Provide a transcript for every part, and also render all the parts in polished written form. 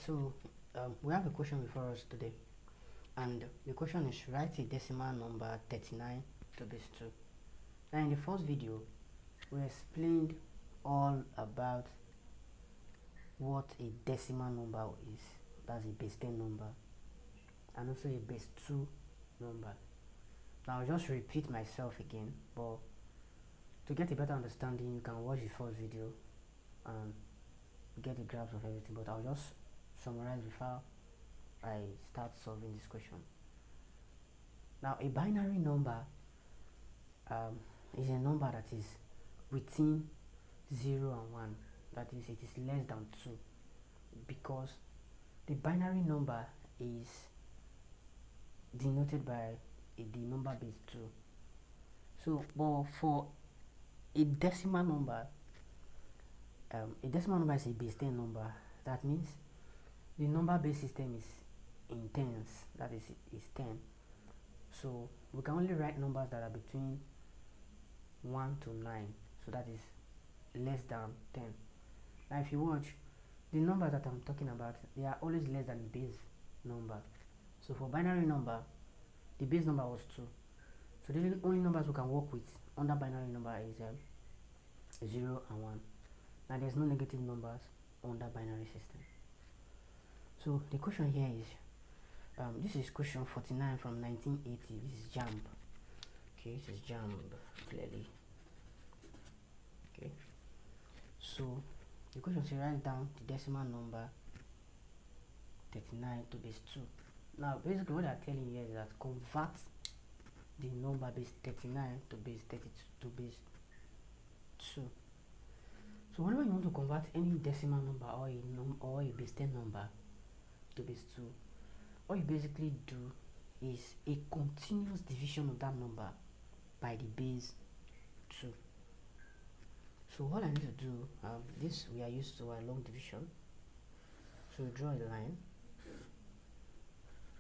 so we have a question before us today, and the question is write a decimal number 39 to base 2. Now in the first video we explained all about what a decimal number is. That's a base 10 number and also a base 2 number. Now I'll just repeat myself again, but to get a better understanding you can watch the first video and get the grasp of everything, but I'll just summarize before I start solving this question. Now a binary number is a number that is within 0 and 1, that is, it is less than 2, because the binary number is denoted by the number base 2. So but for a decimal number is a base 10 number. That means the number base system is in tens, that is 10. So we can only write numbers that are between 1 to 9, so that is less than 10. Now if you watch, the number that I'm talking about, they are always less than the base number. So for binary number, the base number was 2. So the only numbers we can work with under binary number is 0 and 1. Now there's no negative numbers under binary system. So the question here is, this is question 49 from 1980. This is Jamb. Okay, this is Jamb, clearly. Okay, so the question says write down the decimal number 39 to base 2. Now basically what they're telling you here is that convert the number base 39 to base 32 to base 2. So whenever you want to convert any decimal number or a base 10 number to base 2, all you basically do is a continuous division of that number by the base 2. So what I need to do, this we are used to a long division. So draw a line.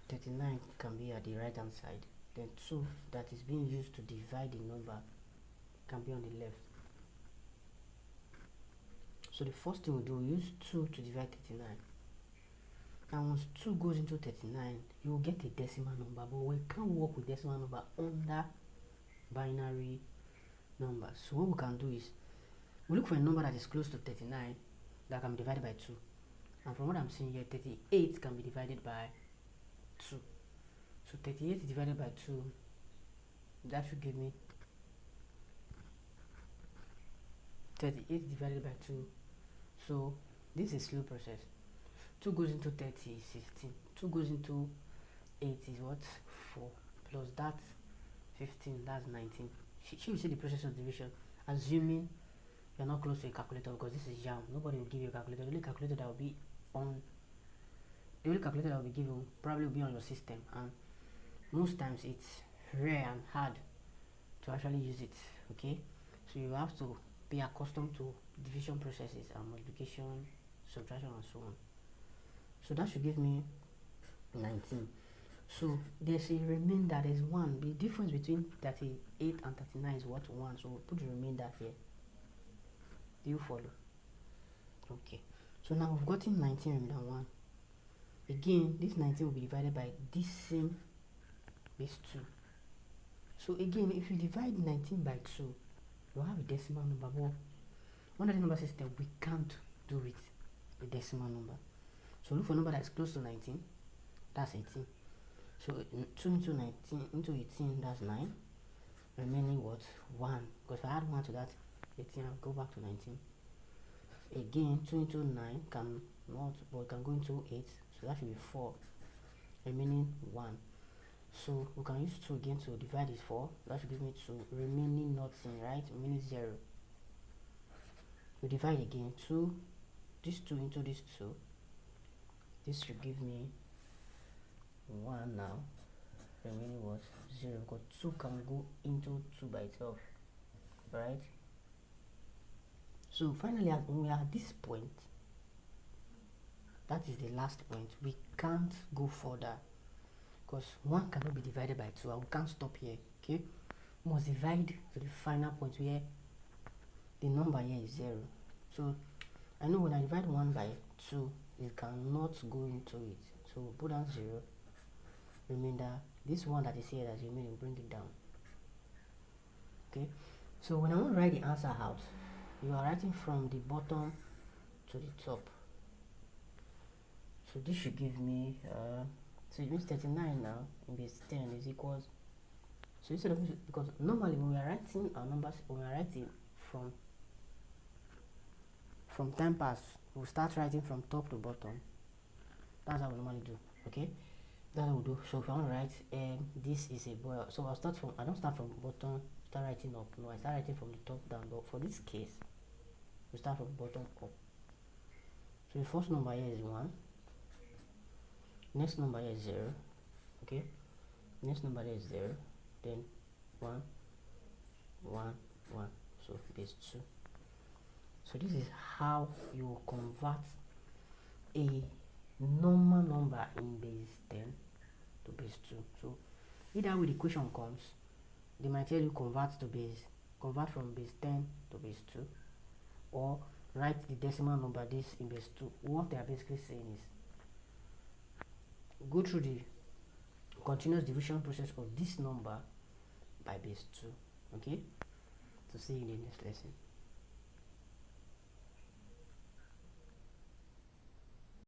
39 can be at the right hand side, then 2 that is being used to divide the number can be on the left. So the first thing we do, we use 2 to divide 39. Now once 2 goes into 39, you will get a decimal number, but we can't work with decimal number under binary numbers. So what we can do is we look for a number that is close to 39 that can be divided by 2. And from what I'm seeing here, 38 can be divided by 2. So 38 divided by 2, that should give me 38 divided by 2. So this is a slow process. 2 goes into 30 is 16. 2 goes into 8 is what? 4. Plus that 15, that's 19. Should we see the process of division? Assuming you're not close to a calculator, because this is Jamb. Nobody will give you a calculator. The only calculator that will be given probably will be on your system, and most times it's rare and hard to actually use it. Okay, so you have to be accustomed to division processes and multiplication, subtraction, and so on. So that should give me 19. So there's a remainder, there's 1. The difference between 38 and 39 is what? 1. So we'll put the remainder here. Do you follow? Okay, so now we've gotten 19 remainder 1. Again, this 19 will be divided by this same base 2. So again, if you divide 19 by 2, you'll have a decimal number. But under the number system, we can't do it a decimal number. So look for a number that is close to 19. That's 18. So 2 into 19 into 18, that's 9. Remaining what? 1. Because if I add 1 to that 18, I'll go back to 19. Again, 2 into 9 can not, but can go into 8. So that should be 4. Remaining 1. So we can use 2 again to divide this 4. That should give me 2. Remaining nothing, right? Remaining 0. We divide again. 2. This 2 into this 2. This should give me 1 now. Remaining what? 0. Because 2 can go into 2 by itself, right? So finally, when we are at this point, that is the last point. We can't go further because 1 cannot be divided by 2, and we can't stop here. Okay, we must divide to the final point where the number here is 0. So I know when I divide 1 by 2, it cannot go into it. So put down 0. Remainder, this one that is here as remaining, bring it down. Okay, so when I want to write the answer out, you are writing from the bottom to the top. So this should give me so it means 39 now in base 10 is equals, so instead of, because normally when we are writing our numbers, when we are writing from time pass, we'll start writing from top to bottom. That's how we normally do. Okay, that's what we do. So if I want to write this is a boy, so I'll start from, I don't start from bottom, start writing up. No, I start writing from the top down. But for this case, we start from bottom up. So the first number here is 1. Next number here is 0. Okay, next number here is 0. Then 1, 1, 1. So base 2. So this is how you convert a normal number in base 10 to base 2. So either way the question comes, they might tell you convert from base 10 to base 2, or write the decimal number this in base 2. What they are basically saying is go through the continuous division process of this number by base 2. Okay, to see you in the next lesson.